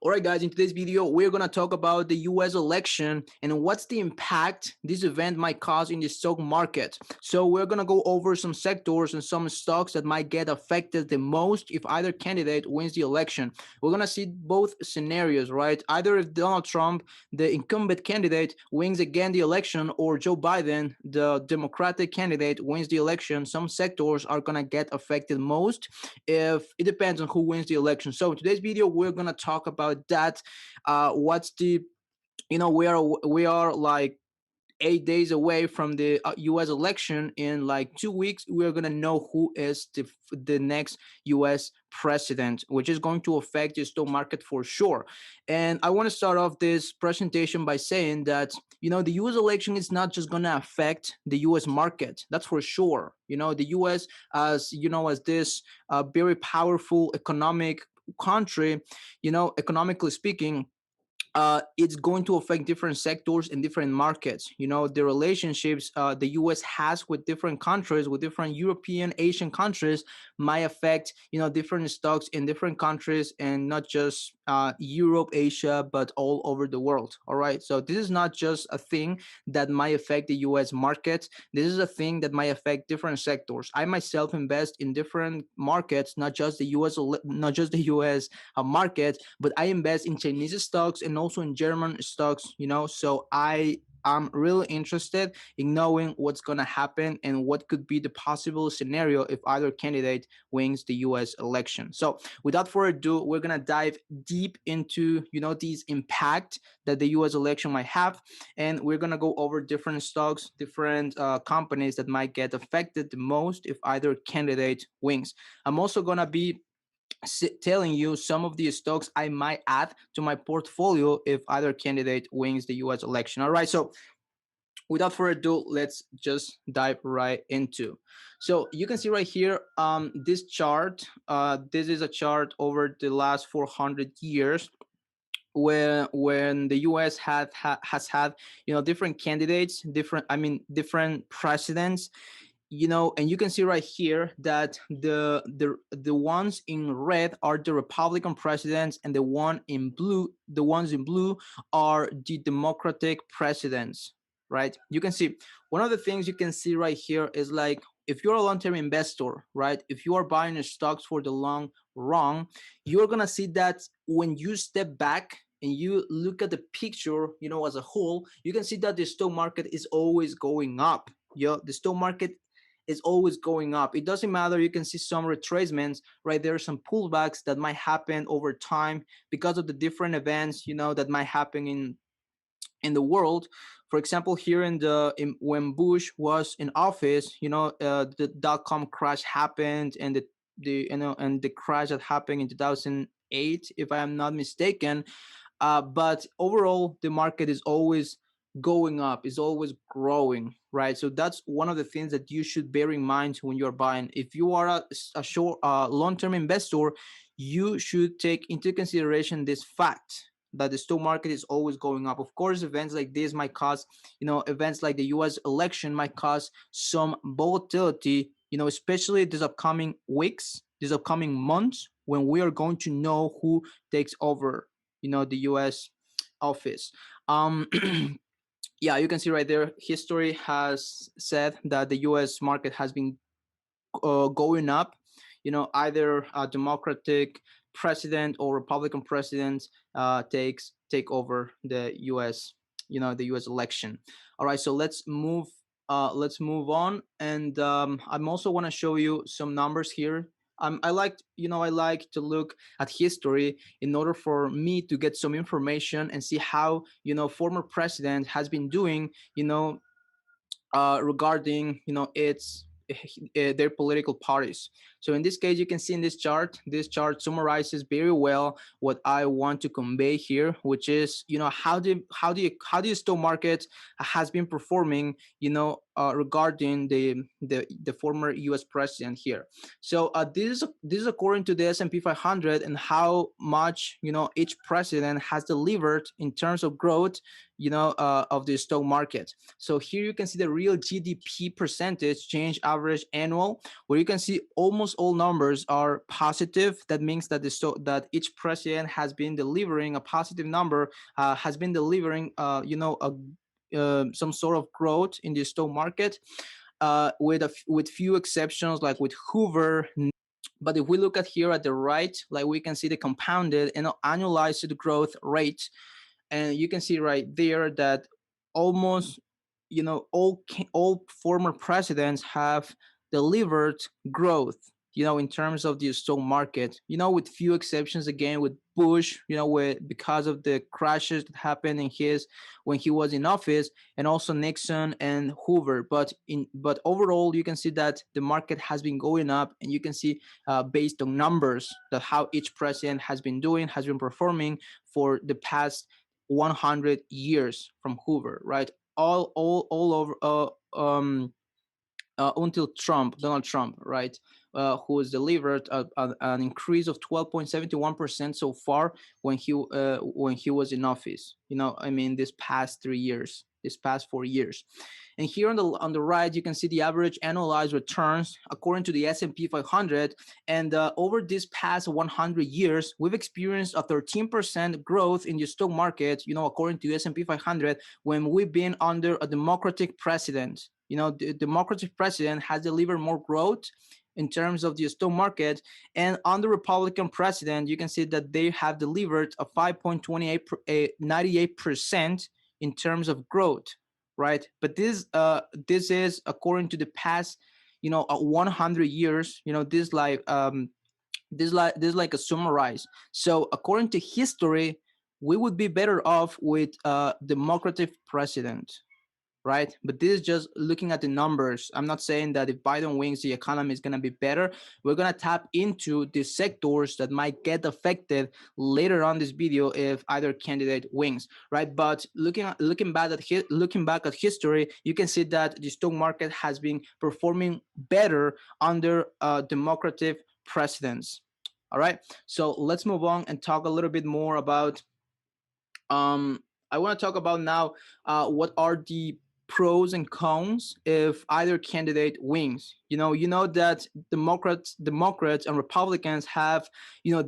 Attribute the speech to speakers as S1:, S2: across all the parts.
S1: All right, guys, in today's video, we're going to talk about the US election and what's the impact this event might cause in the stock market. So we're going to go over some sectors and some stocks that might get affected the most if either candidate wins the election. We're going to see both scenarios, right? Either if Donald Trump, the incumbent candidate, wins again the election, or Joe Biden, the Democratic candidate, wins the election, some sectors are going to get affected most. If it depends on who wins the election. So in today's video, we're going to talk about that. What's the, we are like 8 days away from the U.S. election. In like 2 weeks, we're gonna know who is the next U.S. president, which is going to affect the stock market for sure. And I want to start off this presentation by saying that the U.S. election is not just gonna affect the U.S. market. That's for sure. The U.S. as this very powerful economic country, economically speaking, it's going to affect different sectors and different markets. The relationships the U.S. has with different countries, with different European, Asian countries, might affect different stocks in different countries, and not just Europe, Asia, but all over the world. All right, so this is not just a thing that might affect the U.S. market. This is a thing that might affect different sectors. I myself invest in different markets, not just the U.S. Market, but I invest in Chinese stocks and also in German stocks, so I'm really interested in knowing what's going to happen and what could be the possible scenario if either candidate wins the US election. So without further ado, we're going to dive deep into, these impact that the US election might have. And we're going to go over different stocks, different companies that might get affected the most if either candidate wins. I'm also going to be telling you some of the stocks I might add to my portfolio if either candidate wins the US election. All right, so without further ado, let's just dive right into. So you can see right here, this chart. This is a chart over the last 400 years, when the U.S. has had different candidates, different presidents, and you can see right here that the ones in red are the Republican presidents, and the ones in blue are the Democratic presidents, right? You can see one of the things you can see right here is, like, if you're a long-term investor, right, if you are buying stocks for the long run, you're gonna see that when you step back and you look at the picture, as a whole, you can see that the stock market is always going up. The stock market is always going up. It doesn't matter. You can see some retracements, right? There are some pullbacks that might happen over time because of the different events, that might happen in the world. For example, here when Bush was in office, the dot-com crash happened, and the crash that happened in 2008, if I am not mistaken. But overall, the market is always going up, is always growing, right? So that's one of the things that you should bear in mind when you're buying. If you are a short long-term investor, you should take into consideration this fact that the stock market is always going up. Of course, events like this might cause, events like the US election might cause some volatility, especially these upcoming weeks, these upcoming months, when we are going to know who takes over, the US office. Yeah, you can see right there, history has said that the US market has been going up, either a Democratic president or Republican president take over the US, the US election. All right, so let's move on. And I'm also want to show you some numbers here. I like to look at history in order for me to get some information and see how former president has been doing, regarding its their political parties. So in this case, you can see in this chart, summarizes very well what I want to convey here, which is how the stock market has been performing, regarding the former U.S. president here. So this is according to the S&P 500 and how much each president has delivered in terms of growth, of the stock market. So here you can see the real GDP percentage change average annual, where you can see almost all numbers are positive. That means that that each president has been delivering a positive number, has been delivering, some sort of growth in the stock market, with few exceptions like with Hoover. But if we look at here at the right, like we can see the compounded and annualized growth rate, and you can see right there that almost all former presidents have delivered growth, in terms of the stock market, with few exceptions, again with Bush, because of the crashes that happened in his when he was in office, and also Nixon and Hoover. But overall, you can see that the market has been going up, and you can see, based on numbers, that how each president has been performing for the past 100 years from Hoover, right? All over, until Donald Trump, right? Who has delivered an increase of 12.71% so far when he was in office. I mean, this past 3 years, this past 4 years. And here on the right, you can see the average annualized returns according to the S&P 500. And over this past 100 years, we've experienced a 13% growth in the stock market, according to S&P 500, when we've been under a Democratic president. The Democratic president has delivered more growth in terms of the stock market, and under Republican president, you can see that they have delivered a 5.98% in terms of growth, right? But this is according to the past, 100 years. This like a summarize. So according to history, we would be better off with a Democratic president, right? But this is just looking at the numbers. I'm not saying that if Biden wins, the economy is going to be better. We're going to tap into the sectors that might get affected later on this video if either candidate wins, right? But looking back at history, you can see that the stock market has been performing better under Democratic presidents. All right, so let's move on and talk a little bit more about. I want to talk about now what are the pros and cons if either candidate wins. You know that Democrats and Republicans have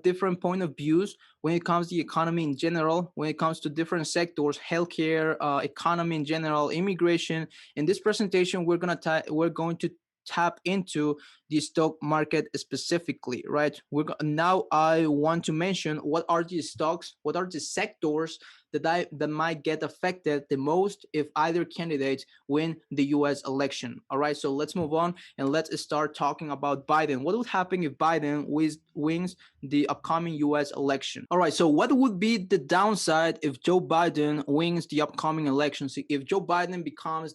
S1: different point of views when it comes to the economy in general, when it comes to different sectors, healthcare, economy in general, immigration. In this presentation, we're going to tap into the stock market specifically, right? Now I want to mention what are the stocks, what are the sectors that might get affected the most if either candidate win the U.S. election. All right, so let's move on and let's start talking about Biden. What would happen if Biden wins the upcoming U.S. election? All right, so what would be the downside if Joe Biden wins the upcoming elections? If Joe Biden becomes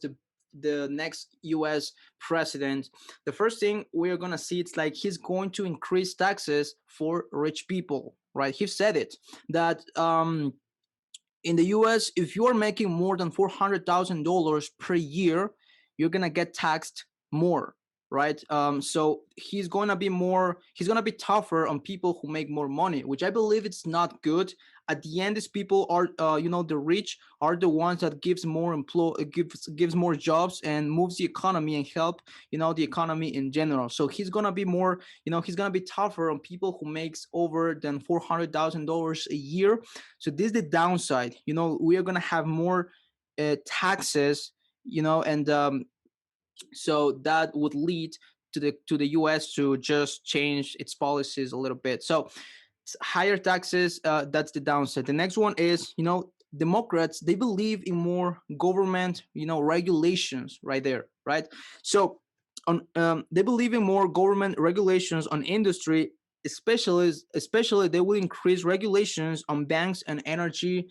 S1: the next US president, the first thing we're going to see, it's like he's going to increase taxes for rich people, right? He said it that in the US, if you are making more than $400,000 per year, you're going to get taxed more, right? So he's going to be tougher on people who make more money, which I believe it's not good. At the end, these people are, the rich are the ones that gives more jobs and moves the economy and help, the economy in general. So he's gonna be more, he's gonna be tougher on people who makes over than $400,000 a year. So this is the downside. We are gonna have more taxes, and so that would lead to the US to just change its policies a little bit. So higher taxes, that's the downside. The next one is, Democrats, they believe in more government, regulations, right there, right? So they believe in more government regulations on industry, especially they will increase regulations on banks and energy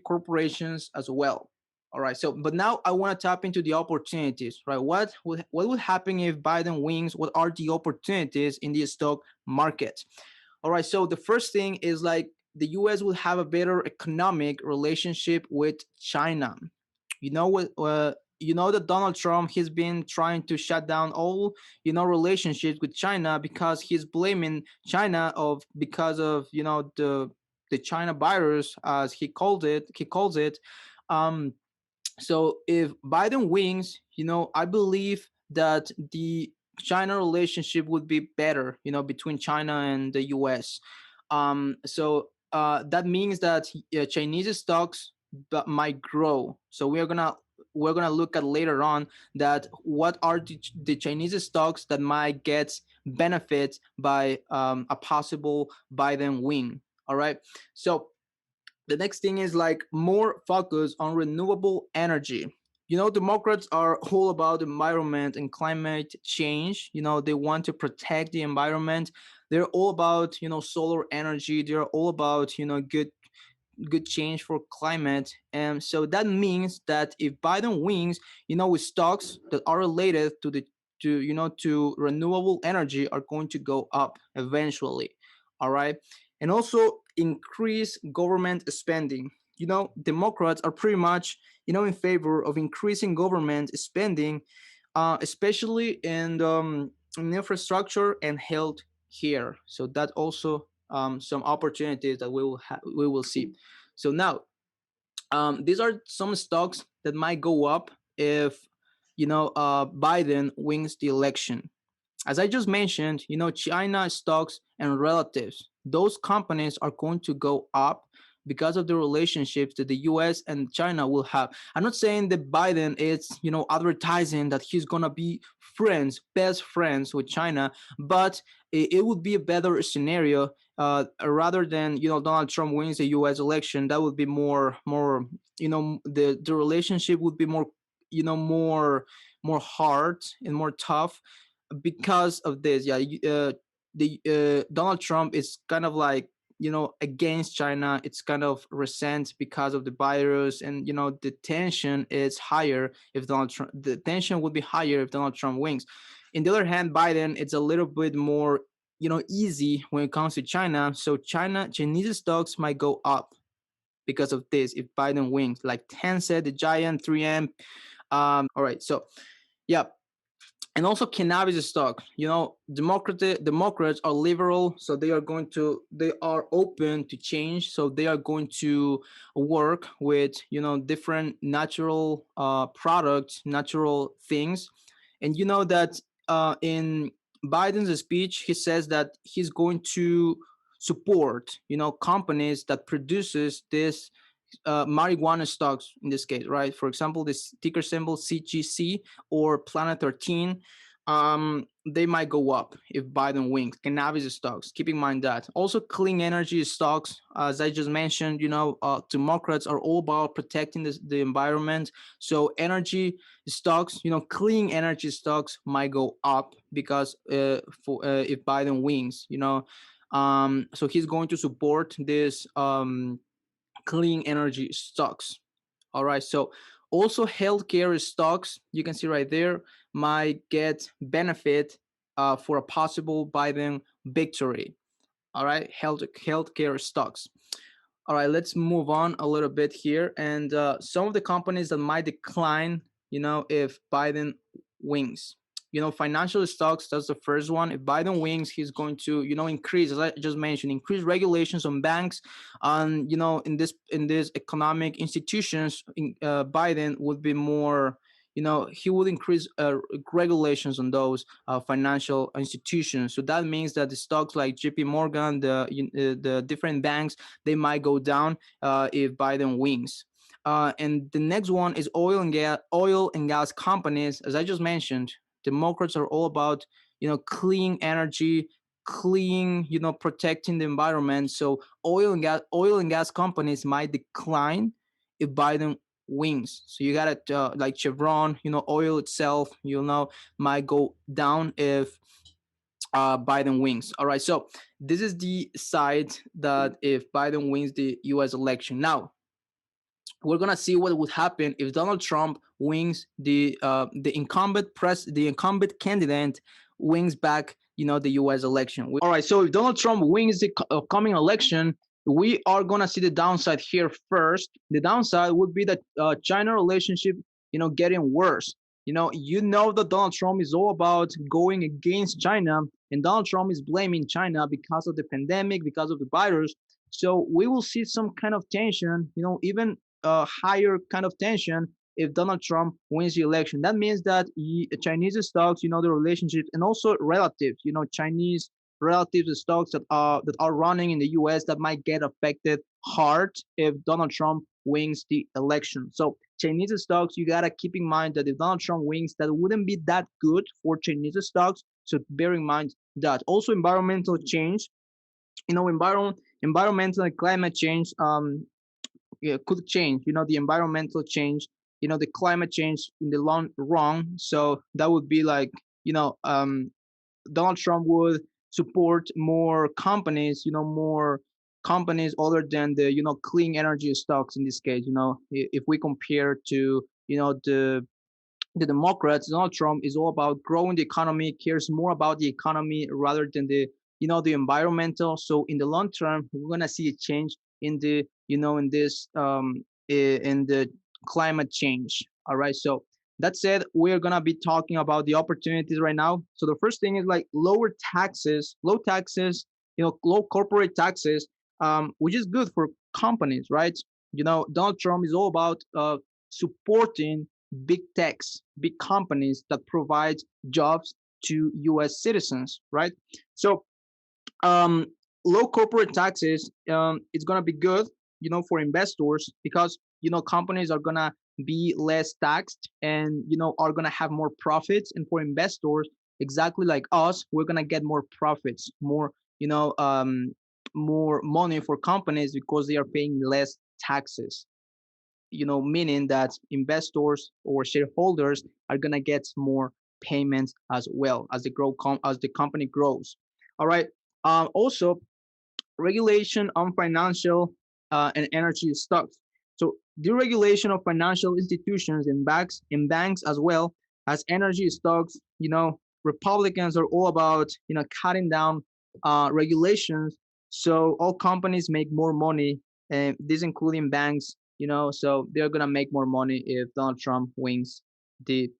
S1: corporations as well. All right, so but now I want to tap into the opportunities, right? What would happen if Biden wins? What are the opportunities in the stock market? All right, so the first thing is like the US will have a better economic relationship with China. You know what? you know that Donald Trump, he's been trying to shut down all, relationships with China because he's blaming China of because of, the China virus, as he calls it. um so if Biden wins, I believe that the China relationship would be better, between China and the US. That means that Chinese stocks might grow. So we're gonna look at later on that what are the Chinese stocks that might get benefits by a possible Biden win. All right. So the next thing is like more focus on renewable energy. Democrats are all about environment and climate change. They want to protect the environment. They're all about, solar energy. They're all about, good change for climate. And so that means that if Biden wins, with stocks that are related to renewable energy are going to go up eventually. All right. And also increase government spending. Democrats are pretty much, in favor of increasing government spending, especially in infrastructure and health care. So that also some opportunities that we will see. So now, these are some stocks that might go up if Biden wins the election. As I just mentioned, China stocks and relatives, those companies are going to go up because of the relationships that the US and China will have. I'm not saying that Biden is, advertising that he's going to be best friends with China, but it would be a better scenario rather than, Donald Trump wins the US election. That would be more, the relationship would be more, more hard and more tough because of this. Yeah, the Donald Trump is kind of like, against China. It's kind of resent because of the virus, and the tension is higher if Donald Trump. The tension would be higher if Donald Trump wins. In the other hand, Biden, it's a little bit more, easy when it comes to China. So Chinese stocks might go up because of this if Biden wins, like Tencent, the giant 3M. All right, so yeah, and also cannabis stock. Democrats are liberal, so they are open to change. So they are going to work with, different natural products, natural things. And you know that in Biden's speech, he says that he's going to support, companies that produces this marijuana stocks in this case, right? For example, this ticker symbol CGC or Planet 13, they might go up if Biden wins. Cannabis stocks, keep in mind that. Also, clean energy stocks, as I just mentioned, Democrats are all about protecting the environment. So energy stocks, clean energy stocks might go up because if Biden wins, so he's going to support this clean energy stocks. All right. So also healthcare stocks, you can see right there, might get benefit for a possible Biden victory. All right. Healthcare stocks. All right. Let's move on a little bit here. And some of the companies that might decline, if Biden wins. Financial stocks, that's the first one. If Biden wins, he's going to, increase, as I just mentioned, increase regulations on banks. And, in this economic institutions, Biden would be more, he would increase regulations on those financial institutions. So that means that the stocks like JP Morgan, the different banks, they might go down if Biden wins. And the next one is oil and gas companies. As I just mentioned, Democrats are all about, clean energy, clean, protecting the environment. So oil and gas companies might decline if Biden wins. So you got it, like Chevron, oil itself, might go down if Biden wins. All right. So this is the side that if Biden wins the U.S. election. Now we're gonna see what would happen if Donald Trump wins the incumbent candidate wins back, the U.S. election. All right, so if Donald Trump wins the upcoming election, we are gonna see the downside here first. The downside would be that China relationship getting worse. That Donald Trump is all about going against China, and Donald Trump is blaming China because of the pandemic, because of the virus. So we will see some kind of tension, even higher kind of tension if Donald Trump wins the election. That means that Chinese stocks, the relationships, and also relatives, Chinese relatives stocks that are running in the U.S. that might get affected hard if Donald Trump wins the election. So Chinese stocks, you gotta keep in mind that if Donald Trump wins, that wouldn't be that good for Chinese stocks. So bear in mind that. Also, environmental change, environmental and climate change could change. The environmental change, the climate change in the long run. So that would be like, Donald Trump would support more companies, more companies other than the clean energy stocks in this case. If we compare to the Democrats, Donald Trump is all about growing the economy, cares more about the economy rather than the environmental. So in the long term, we're gonna see a change in the in this in the climate change. All right. So that said, we're gonna be talking about the opportunities right now. So the first thing is like lower taxes, low taxes, low corporate taxes, which is good for companies, right? Donald Trump is all about supporting big techs, big companies that provide jobs to U.S. citizens, right? So um, low corporate taxes, it's gonna be good, for investors because companies are gonna be less taxed and are gonna have more profits, and for investors, exactly like us, we're gonna get more profits, more money for companies because they are paying less taxes. Meaning that investors or shareholders are gonna get more payments as well as the company grows. All right. Also, regulation on financial and energy stocks. So deregulation of financial institutions and banks as well as energy stocks. Republicans are all about cutting down regulations so all companies make more money, and this including banks. So they're gonna make more money if Donald Trump wins the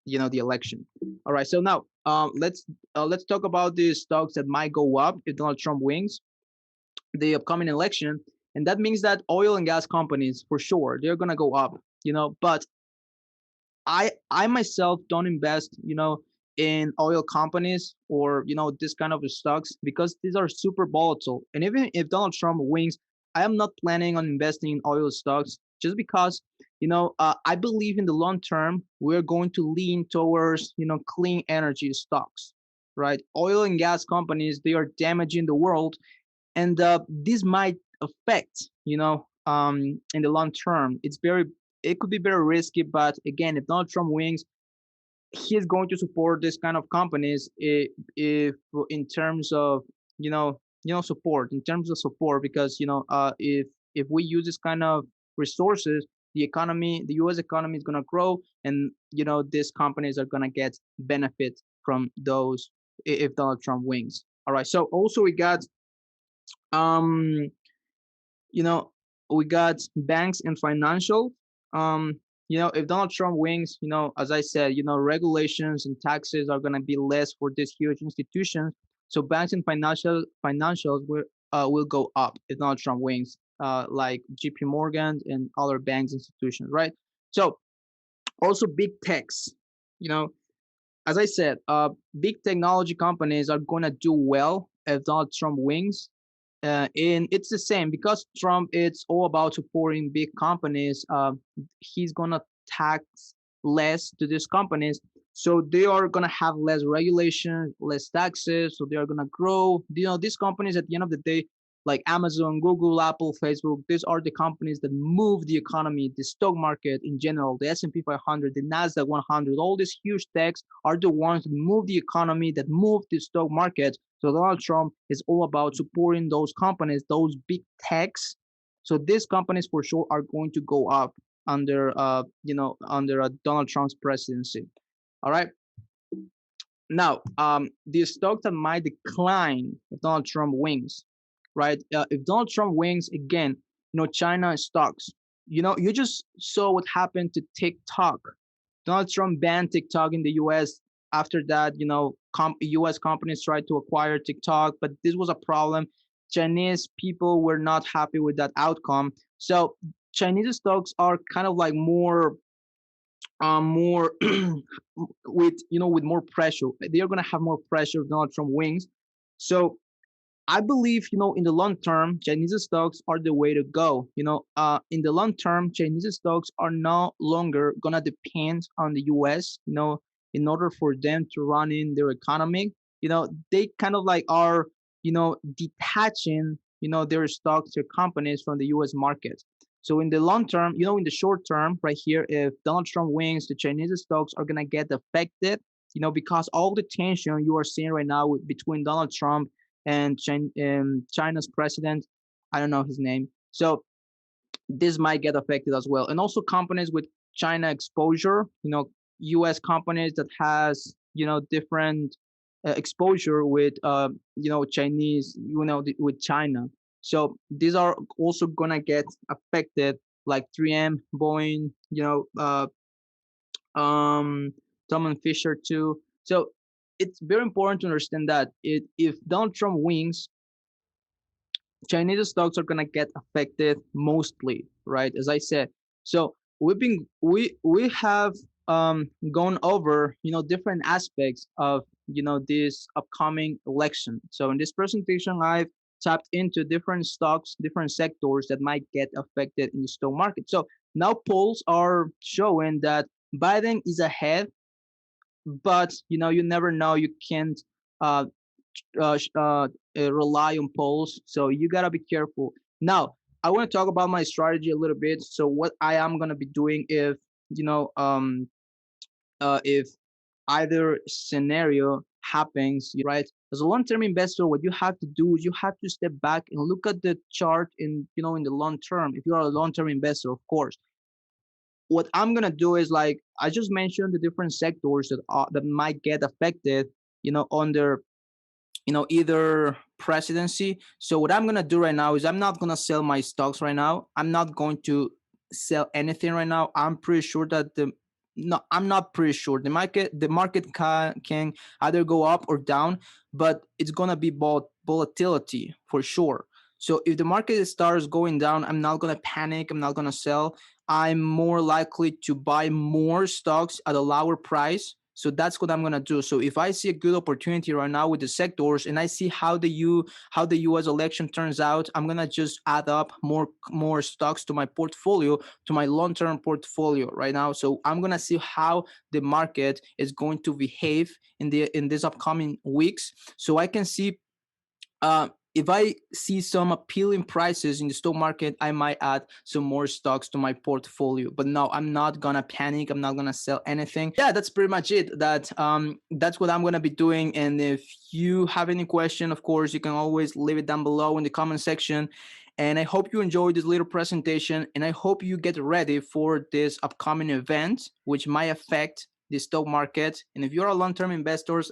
S1: the election. All right, so now let's talk about the stocks that might go up if Donald Trump wins the upcoming election, and that means that oil and gas companies for sure they're gonna go up. But I myself don't invest, in oil companies or this kind of stocks because these are super volatile. And even if Donald Trump wins, I am not planning on investing in oil stocks just because I believe in the long term we're going to lean towards clean energy stocks, right? Oil and gas companies, they are damaging the world, and this might affect in the long term. It could be very risky, but again, if Donald Trump wins, he's going to support this kind of companies if in terms of support, in terms of support, because if we use this kind of resources, the US economy is going to grow, and these companies are going to get benefit from those if Donald Trump wins. All right, so also um you know, we got banks and financial. If Donald Trump wins, as I said, regulations and taxes are gonna be less for these huge institutions. So banks and financials will go up if Donald Trump wins, like JP Morgan and other banks institutions, right? So also big techs, you know, as I said, big technology companies are gonna do well if Donald Trump wins, and it's the same because Trump it's all about supporting big companies. He's gonna tax less to these companies, so they are gonna have less regulation, less taxes, so they are gonna grow. These companies at the end of the day, like Amazon, Google, Apple, Facebook, these are the companies that move the economy, the stock market in general, the S&P 500, the Nasdaq 100. All these huge techs are the ones that move the economy, that move the stock market. So Donald Trump is all about supporting those companies, those big techs. So these companies for sure are going to go up under Donald Trump's presidency. All right. Now, the stocks that might decline if Donald Trump wins, right? If Donald Trump wins again, China stocks, You just saw what happened to TikTok. Donald Trump banned TikTok in the US. After that, US companies tried to acquire TikTok, but this was a problem. Chinese people were not happy with that outcome. So Chinese stocks are kind of like more with more pressure. They are gonna have more pressure if Donald Trump wins. So I believe, in the long term, Chinese stocks are the way to go. In the long term, Chinese stocks are no longer gonna depend on the U.S. In order for them to run in their economy. They kind of like are, detaching, their stocks, their companies from the U.S. market. So in the long term, in the short term, right here, if Donald Trump wins, the Chinese stocks are gonna get affected. Because all the tension you are seeing right now between Donald Trump and China's president, I don't know his name. So this might get affected as well. And also companies with China exposure, U.S. companies that has, different exposure with, Chinese, with China. So these are also gonna get affected, like 3M, Boeing, Tom and Fisher too. So it's very important to understand that if Donald Trump wins, Chinese stocks are gonna get affected mostly, right? As I said. So we have gone over, different aspects of, this upcoming election. So in this presentation, I've tapped into different stocks, different sectors that might get affected in the stock market. So now polls are showing that Biden is ahead, but you never know. You can't uh, rely on polls, so you gotta be careful. Now, I want to talk about my strategy a little bit. So what I am gonna be doing if if either scenario happens, right? As a long-term investor, what you have to do is you have to step back and look at the chart in the long term. If you are a long-term investor, of course, what I'm gonna do is, like I just mentioned, the different sectors that might get affected, under either presidency. So what I'm gonna do right now is I'm not gonna sell my stocks right now. I'm not going to sell anything right now. I'm pretty sure that the no, I'm not pretty sure the market can either go up or down, but it's gonna be volatility for sure. So if the market starts going down, I'm not gonna panic. I'm not gonna sell. I'm more likely to buy more stocks at a lower price. So that's what I'm gonna do. So if I see a good opportunity right now with the sectors, and I see how the U.S. election turns out, I'm gonna just add up more stocks to my portfolio, to my long-term portfolio right now. So I'm gonna see how the market is going to behave in these upcoming weeks, so I can see if I see some appealing prices in the stock market, I might add some more stocks to my portfolio. But no, I'm not gonna panic. I'm not gonna sell anything. Yeah, that's pretty much it. That's what I'm gonna be doing. And if you have any question, of course, you can always leave it down below in the comment section. And I hope you enjoyed this little presentation, and I hope you get ready for this upcoming event, which might affect the stock market. And if you're a long-term investor,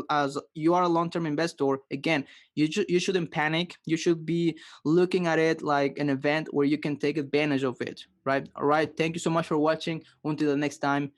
S1: as you are a long-term investor, again, you shouldn't panic. You should be looking at it like an event where you can take advantage of it, right? All right. Thank you so much for watching. Until the next time.